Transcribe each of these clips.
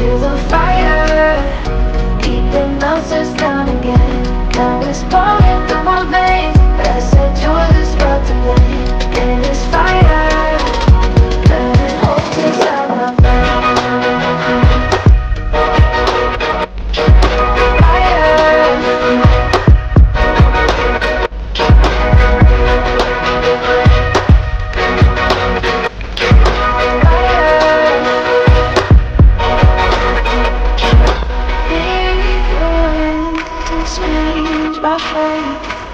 to the fire. Keep the monsters down again. Now it's pouring through my veins, but I said you're the spot to blame. And it's fire, burning holes inside my brain. My friend,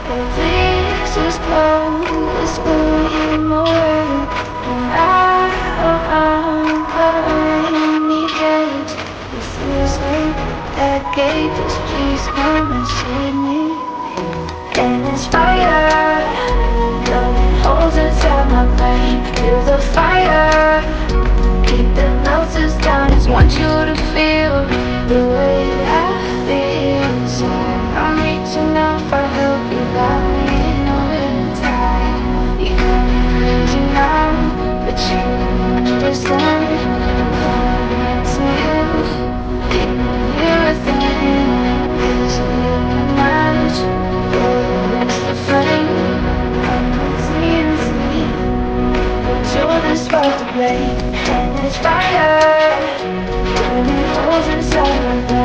the leaves is cold, whispering away. And I'm need days. It feels like that gate, just please come and save me. And it's fire, burning holes inside my brain. Feel the fire, keep the melters down. Just want you to feel the way I feel inside. I'm reaching out for help, you got me over time. You got me reaching out, but you understand. It's you, you're a thing. It's a little match, it's the flame. It's me, but you're the spark to play. And it's fire, burning holes inside my brain.